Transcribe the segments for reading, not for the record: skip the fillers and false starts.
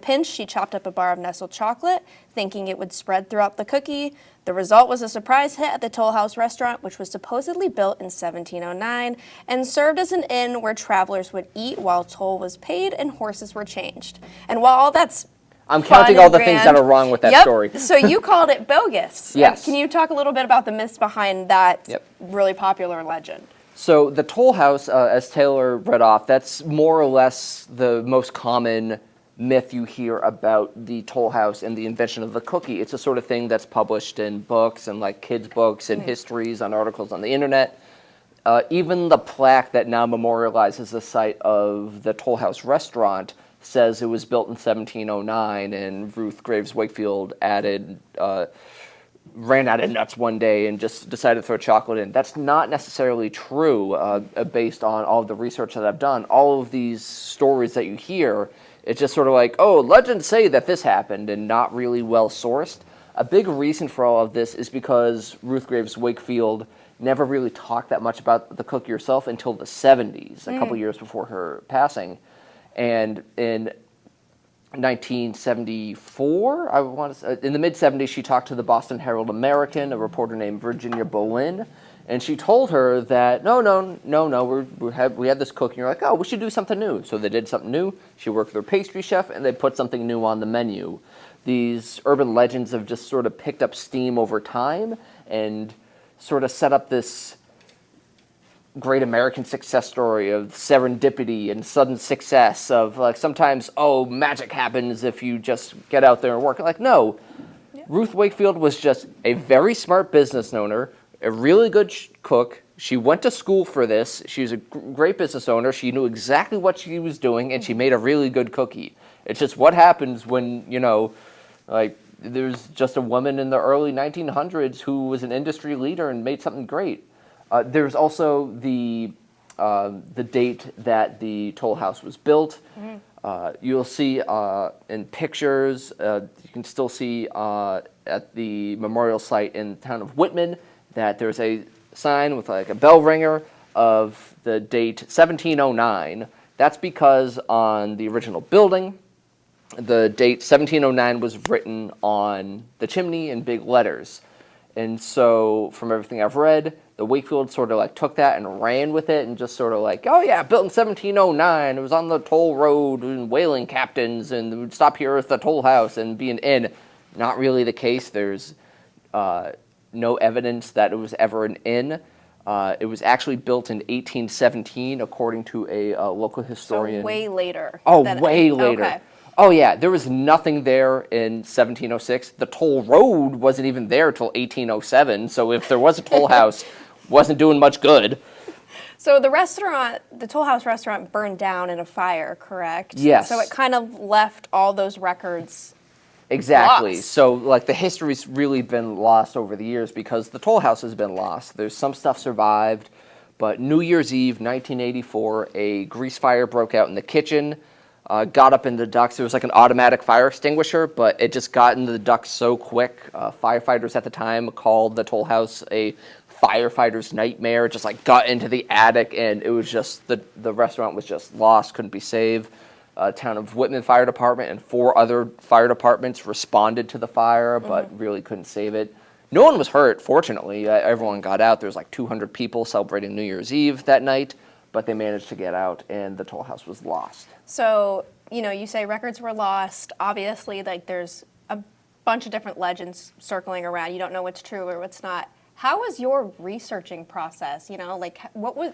pinch, she chopped up a bar of nestled chocolate, thinking it would spread throughout the cookie. The result was a surprise hit at the Toll House restaurant, which was supposedly built in 1709 and served as an inn where travelers would eat while toll was paid and horses were changed. And while all that's I'm counting all the things that are wrong with that story. So you called it bogus. Yes. Can you talk a little bit about the myths behind that really popular legend? So the Toll House, as Taylor read off, that's more or less the most common myth you hear about the Toll House and the invention of the cookie. It's a sort of thing that's published in books and like kids' books and histories on articles on the internet. Even the plaque that now memorializes the site of the Toll House restaurant says it was built in 1709, and Ruth Graves Wakefield ran out of nuts one day and just decided to throw chocolate in. That's not necessarily true based on all of the research that I've done. All of these stories that you hear, it's just sort of like, oh, legends say that this happened, and not really well sourced. A big reason for all of this is because Ruth Graves Wakefield never really talked that much about the cookie herself until the 70s, a couple years before her passing. And in 1974, in the mid-70s, she talked to the Boston Herald American, a reporter named Virginia Bowen, and she told her that, no, we had this cookie, and you're like, oh, we should do something new. So they did something new. She worked with her pastry chef, and they put something new on the menu. These urban legends have just sort of picked up steam over time and sort of set up this great American success story of serendipity and sudden success of like sometimes, oh, magic happens if you just get out there and work. Like, no. Yeah. Ruth Wakefield was just a very smart business owner, a really good cook. She went to school for this. She was a great business owner. She knew exactly what she was doing, and she made a really good cookie. It's just what happens when, like, there's just a woman in the early 1900s who was an industry leader and made something great. There's also the date that the Toll House was built. You'll see in pictures, you can still see at the memorial site in the town of Whitman that there's a sign with like a bell ringer of the date 1709. That's because on the original building, the date 1709 was written on the chimney in big letters. And so from everything I've read, the Wakefield sort of like took that and ran with it and just sort of like, oh yeah, built in 1709. It was on the toll road and whaling captains and would stop here at the toll house and be an inn. Not really the case. There's no evidence that it was ever an inn. It was actually built in 1817, according to a local historian. So way later. Oh, way later. Okay. Oh, yeah, there was nothing there in 1706. The toll road wasn't even there till 1807, so if there was a toll house, wasn't doing much good. So the Toll House restaurant burned down in a fire, correct? Yes. So it kind of left all those records Exactly. lost. So, like, the history's really been lost over the years because the Toll House has been lost. There's some stuff survived, but New Year's Eve, 1984, a grease fire broke out in the kitchen. Got up in the ducts. There was like an automatic fire extinguisher, but it just got into the ducts so quick. Firefighters at the time called the Toll House a firefighter's nightmare. It just like got into the attic, and it was just the restaurant was just lost, couldn't be saved. Town of Whitman Fire Department and 4 other fire departments responded to the fire, but really couldn't save it. No one was hurt, fortunately. Everyone got out. There was like 200 people celebrating New Year's Eve that night, but they managed to get out, and the Toll House was lost. So, you say records were lost. Obviously, like there's a bunch of different legends circling around. You don't know what's true or what's not. How was your researching process?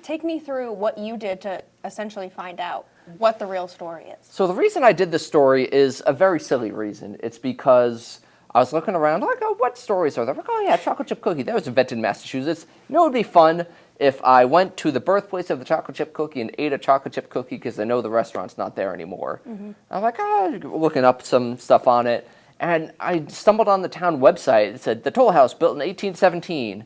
Take me through what you did to essentially find out what the real story is. So the reason I did this story is a very silly reason. It's because I was looking around, like, oh, what stories are there? Like, oh yeah, chocolate chip cookie. That was invented in Massachusetts. It would be fun if I went to the birthplace of the chocolate chip cookie and ate a chocolate chip cookie because I know the restaurant's not there anymore. I'm like, looking up some stuff on it. And I stumbled on the town website. It said, the Toll House, built in 1817.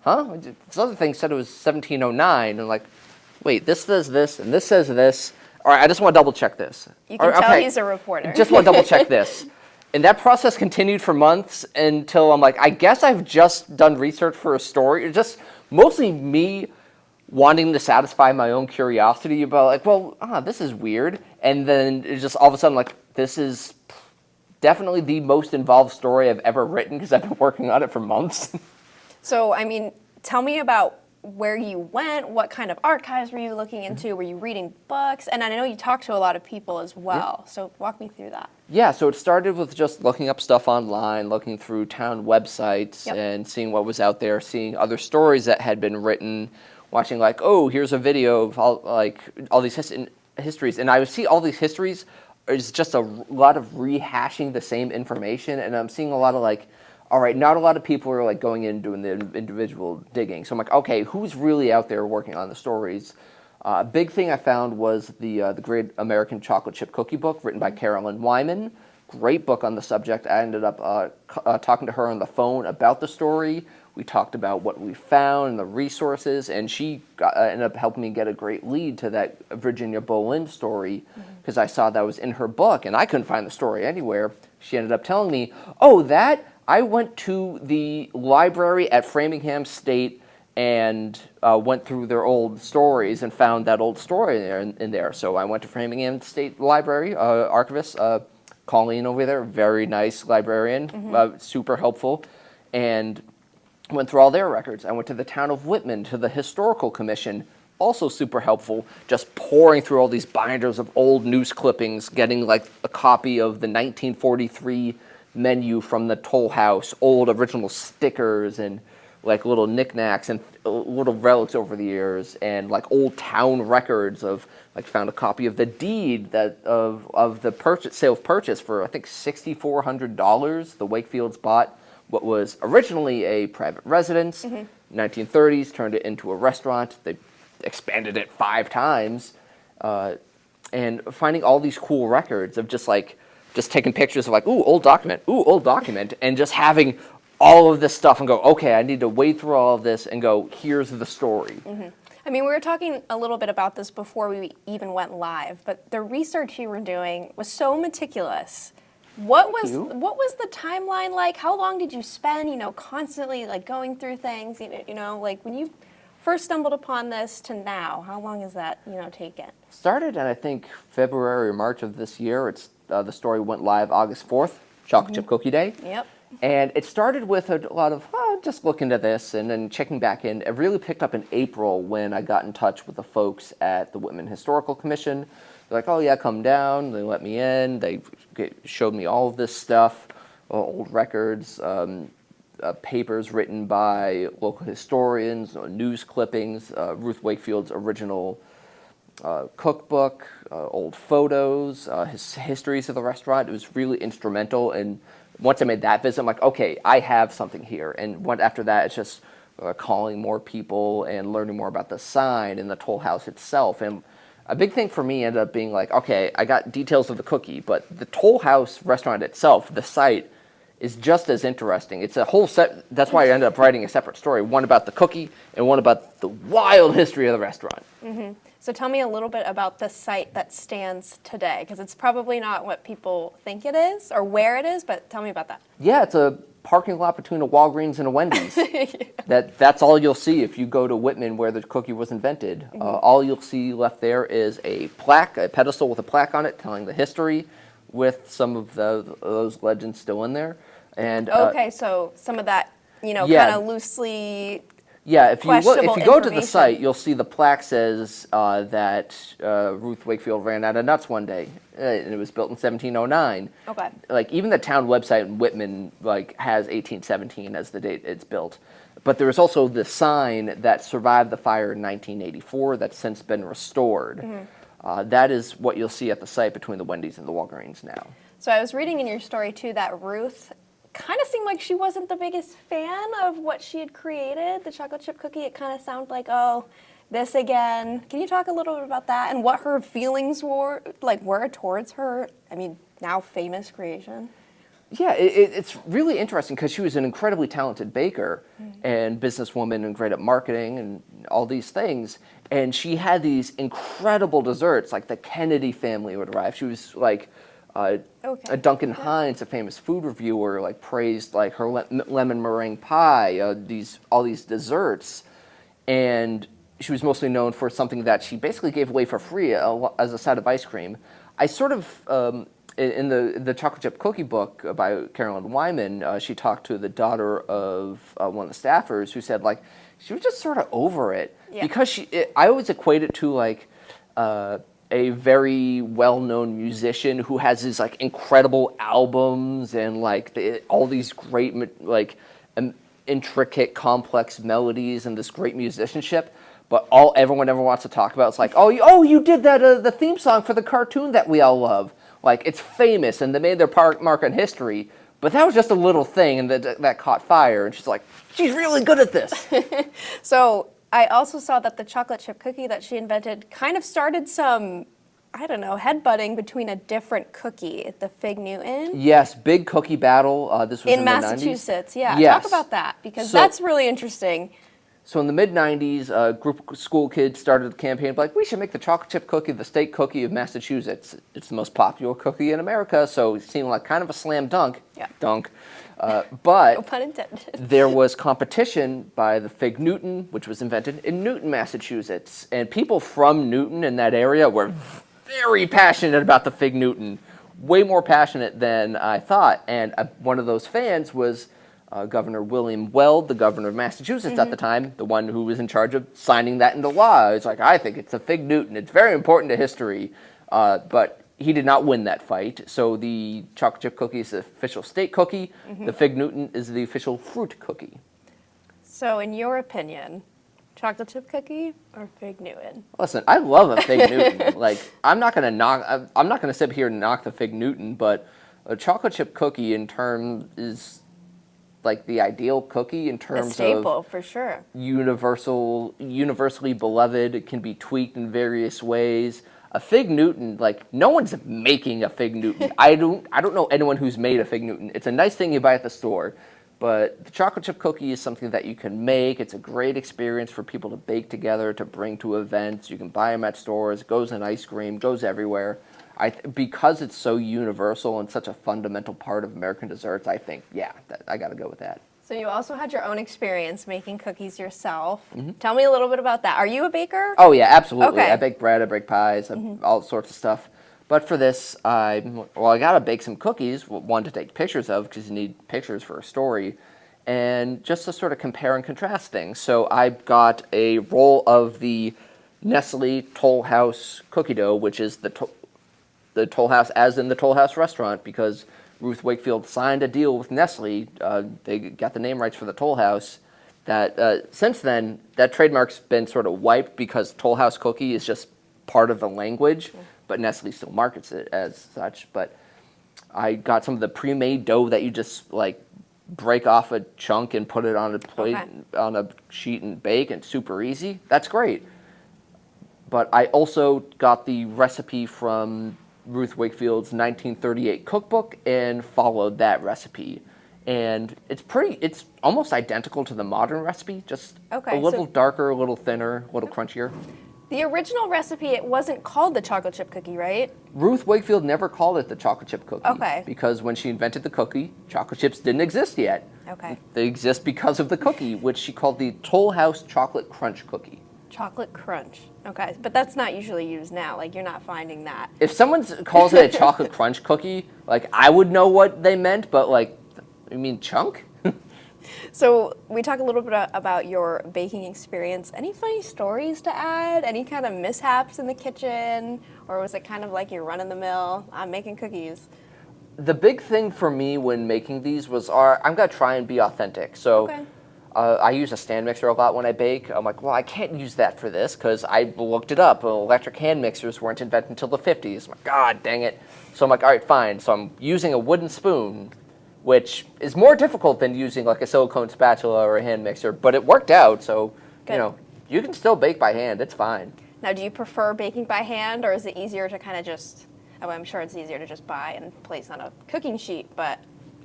Huh? This other thing said it was 1709. And like, wait, this says this, and this says this. All right, I just want to double check this. You can tell he's a reporter. Just want to double check this. And that process continued for months until I'm like, I guess I've just done research for a story. It's just mostly me wanting to satisfy my own curiosity about like, well, this is weird. And then it's just all of a sudden like, this is definitely the most involved story I've ever written because I've been working on it for months. So, I mean, tell me about where you went. What kind of archives were you looking into? Were you reading books? And I know you talked to a lot of people as well. So walk me through that. Yeah, so it started with just looking up stuff online, looking through town websites Yep. and seeing what was out there, seeing other stories that had been written, watching like, oh, here's a video of all these histories. And I would see all these histories is just a lot of rehashing the same information. And I'm seeing a lot of like, all right, not a lot of people are like going in and doing the individual digging. So I'm like, okay, who's really out there working on the stories? A big thing I found was the Great American Chocolate Chip Cookie book written by Carolyn Wyman. Great book on the subject. I ended up talking to her on the phone about the story. We talked about what we found and the resources, and she ended up helping me get a great lead to that Virginia Boleyn story because I saw that was in her book, and I couldn't find the story anywhere. She ended up telling me, oh, I went to the library at Framingham State and went through their old stories and found that old story in there. So I went to Framingham State Library, archivist Colleen over there, very nice librarian, super helpful, and went through all their records. I went to the town of Whitman, to the Historical Commission, also super helpful, just pouring through all these binders of old news clippings, getting like a copy of the 1943 menu from the Toll House, old original stickers and like little knickknacks and little relics over the years, and like old town records of like found a copy of the deed that of the sale of purchase for I think $6,400. The Wakefields bought what was originally a private residence. 1930s turned it into a restaurant. They expanded it 5 times, and finding all these cool records of just taking pictures of like, ooh, old document, and just having all of this stuff and go, okay, I need to wade through all of this and go, here's the story. I mean, we were talking a little bit about this before we even went live, but the research you were doing was so meticulous. What was the timeline like? How long did you spend, constantly like going through things, like when you first stumbled upon this to now, how long has that, taken? Started in, I think, February or March of this year. It's the story went live August 4th, Chocolate Chip Cookie Day. Yep. And it started with a lot of just looking at this and then checking back in. It really picked up in April when I got in touch with the folks at the Whitman Historical Commission. They're like, oh yeah, come down. They let me in. They showed me all of this stuff, old records, papers written by local historians, news clippings, Ruth Wakefield's original cookbook, old photos, histories of the restaurant. It was really instrumental. And once I made that visit, I'm like, okay, I have something here. And after that, it's just calling more people and learning more about the sign and the Toll House itself. And a big thing for me ended up being like, okay, I got details of the cookie, but the Toll House restaurant itself, the site, is just as interesting. It's a whole set. That's why I ended up writing a separate story, one about the cookie and one about the wild history of the restaurant. So tell me a little bit about the site that stands today, because it's probably not what people think it is or where it is, but tell me about that. Yeah, it's a parking lot between a Walgreens and a Wendy's. That's all you'll see if you go to Whitman, where the cookie was invented. All you'll see left there is a plaque, a pedestal with a plaque on it telling the history, with some of those legends still in there. And okay, so some of that, kind of loosely. Yeah, if you go to the information. site, you'll see the plaque says that Ruth Wakefield ran out of nuts one day, and it was built in 1709. Okay. Like even the town website in Whitman has 1817 as the date it's built, but there was also the sign that survived the fire in 1984 that's since been restored. That is what you'll see at the site between the Wendy's and the Walgreens now. So I was reading in your story too that Ruth kind of seemed like she wasn't the biggest fan of what she had created, the chocolate chip cookie. It kind of sounded like, oh, this again. Can you talk a little bit about that and what her feelings were towards her, now famous creation? Yeah, it's really interesting because she was an incredibly talented baker and businesswoman and great at marketing and all these things. And she had these incredible desserts, like the Kennedy family would arrive. She was like... Duncan Hines, a famous food reviewer, praised her lemon meringue pie, all these desserts, and she was mostly known for something that she basically gave away for free as a side of ice cream. I sort of in the chocolate chip cookie book by Carolyn Wyman, she talked to the daughter of one of the staffers who said like she was just sort of over it because I always equate it to like a very well-known musician who has these like incredible albums and like all these great like intricate, complex melodies and this great musicianship. But all everyone ever wants to talk about is like, you did that the theme song for the cartoon that we all love. Like it's famous and they made their mark on history. But that was just a little thing and that caught fire. And she's like, she's really good at this. So I also saw that the chocolate chip cookie that she invented kind of started some, I don't know, headbutting between a different cookie, the Fig Newton. Yes, big cookie battle. This was in the 90s. Massachusetts, yeah. Yes. Talk about that, because that's really interesting. So in the mid-90s, a group of school kids started a campaign like, we should make the chocolate chip cookie the state cookie of Massachusetts. It's the most popular cookie in America, so it seemed like kind of a slam dunk. Yeah. Dunk. But no pun intended. There was competition by the Fig Newton, which was invented in Newton, Massachusetts. And people from Newton in that area were very passionate about the Fig Newton, way more passionate than I thought. And one of those fans was Governor William Weld, the governor of Massachusetts at the time, the one who was in charge of signing that into law. It's like, I think it's the Fig Newton. It's very important to history. But he did not win that fight. So the chocolate chip cookie is the official state cookie. The Fig Newton is the official fruit cookie. So in your opinion, chocolate chip cookie or Fig Newton? Listen, I love a Fig Newton. Like, I'm not gonna sit here and knock the Fig Newton, but a chocolate chip cookie in terms is like the ideal cookie in terms a staple, of for sure. universally beloved. It can be tweaked in various ways. A Fig Newton, like no one's making a Fig Newton. I don't know anyone who's made a Fig Newton. It's a nice thing you buy at the store. But the chocolate chip cookie is something that you can make. It's a great experience for people to bake together, to bring to events. You can buy them at stores. It goes in ice cream, goes everywhere. Because it's so universal and such a fundamental part of American desserts, I think, I got to go with that. So you also had your own experience making cookies yourself. Tell me a little bit about that. Are you a baker? Oh, yeah, absolutely. Okay. I bake bread, I bake pies, all sorts of stuff. But for this, I got to bake some cookies, one to take pictures of because you need pictures for a story, and just to sort of compare and contrast things. So I got a roll of the Nestle Toll House cookie dough, which is the Toll House as in the Toll House restaurant, because Ruth Wakefield signed a deal with Nestle. They got the name rights for the Toll House. That since then, that trademark's been sort of wiped because Toll House cookie is just part of the language. But Nestle still markets it as such. But I got some of the pre-made dough that you just like break off a chunk and put it on a plate, on a sheet and bake, and super easy. That's great. But I also got the recipe from Ruth Wakefield's 1938 cookbook and followed that recipe. And it's almost identical to the modern recipe, just a little darker, a little thinner, a little crunchier. The original recipe, it wasn't called the chocolate chip cookie, right? Ruth Wakefield never called it the chocolate chip cookie. Okay. Because when she invented the cookie, chocolate chips didn't exist yet. Okay. They exist because of the cookie, which she called the Toll House Chocolate Crunch Cookie. Chocolate crunch. Okay, but that's not usually used now. Like, you're not finding that. If someone calls it a chocolate crunch cookie, like, I would know what they meant, but, like, you mean chunk? So we talk a little bit about your baking experience. Any funny stories to add? Any kind of mishaps in the kitchen? Or was it kind of like you're running the mill, I'm making cookies? The big thing for me when making these was, I'm going to try and be authentic. So I use a stand mixer a lot when I bake. I'm like, well, I can't use that for this because I looked it up. Electric hand mixers weren't invented until the 50s. I'm like, God dang it. So I'm like, all right, fine. So I'm using a wooden spoon, which is more difficult than using like a silicone spatula or a hand mixer, but it worked out. So, you can still bake by hand. It's fine. Now, do you prefer baking by hand, or is it easier to kind of just, I'm sure it's easier to just buy and place on a cooking sheet, but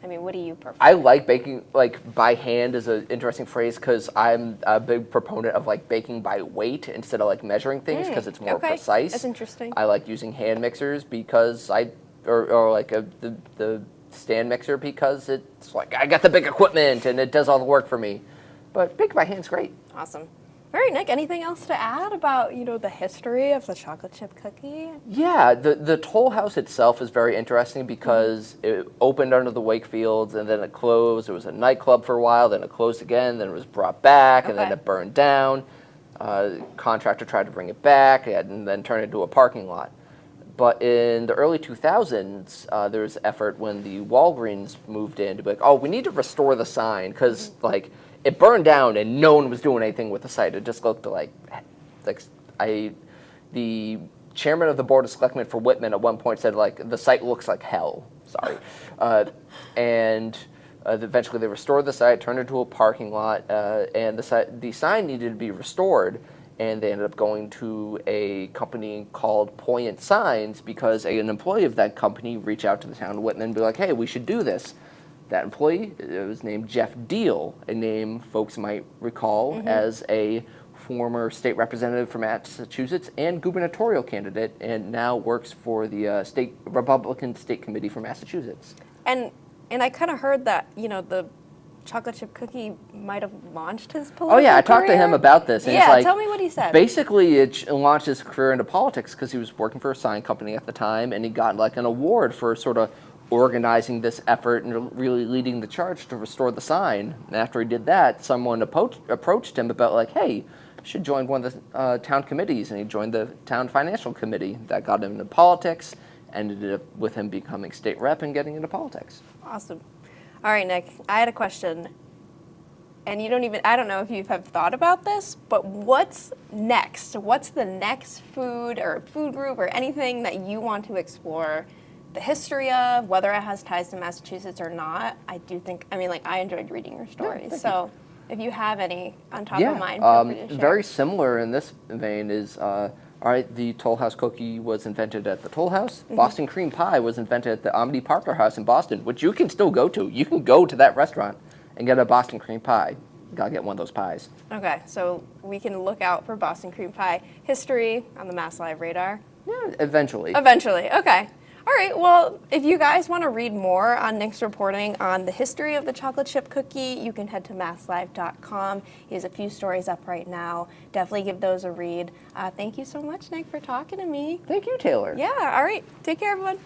I mean, what do you prefer? I like baking, like, by hand is an interesting phrase because I'm a big proponent of, like, baking by weight instead of, like, measuring things because it's more precise. That's interesting. I like using hand mixers because the stand mixer because it's like, I got the big equipment and it does all the work for me. But baking by hand's great. Awesome. All right, Nick, anything else to add about, the history of the chocolate chip cookie? Yeah, the Toll House itself is very interesting because it opened under the Wakefields and then it closed. It was a nightclub for a while, then it closed again, then it was brought back, and then Okay. it burned down. Contractor tried to bring it back and then turn it into a parking lot. But in the early 2000s, there was effort when the Walgreens moved in to be like, oh, we need to restore the sign because it burned down and no one was doing anything with the site. It just looked like the chairman of the board of selectmen for Whitman at one point said the site looks like hell. Sorry, and eventually they restored the site, turned it into a parking lot, and the sign needed to be restored. And they ended up going to a company called Poignant Signs because an employee of that company reached out to the town of Whitman and be like, hey, we should do this. That employee was named Jeff Deal, a name folks might recall as a former state representative from Massachusetts and gubernatorial candidate, and now works for the Republican State Committee for Massachusetts. And I kind of heard that, the chocolate chip cookie might have launched his political Oh yeah, I talked to career. him about this. And Yeah, it's tell me what he said. Basically, it launched his career into politics because he was working for a sign company at the time, and he got an award for sort of organizing this effort and really leading the charge to restore the sign. And after he did that, someone approached him about hey, you should join one of the town committees, and he joined the town financial committee. That got him into politics, ended up with him becoming state rep and getting into politics. Awesome. All right, Nick, I had a question. And I don't know if you have thought about this, but what's next? What's the next food or food group or anything that you want to explore the history of, whether it has ties to Massachusetts or not? I enjoyed reading your stories. So if you have any on top of mind, feel free to share. Very similar in this vein is, the Toll House cookie was invented at the Toll House. Boston cream pie was invented at the Amity Parker House in Boston, which you can still go to. You can go to that restaurant and get a Boston cream pie. You gotta get one of those pies. Okay, so we can look out for Boston cream pie history on the MassLive radar. Yeah, eventually. Eventually, okay. All right, well, if you guys want to read more on Nick's reporting on the history of the chocolate chip cookie, you can head to masslive.com. He has a few stories up right now. Definitely give those a read. Thank you so much, Nick, for talking to me. Thank you, Taylor. Yeah, all right. Take care, everyone.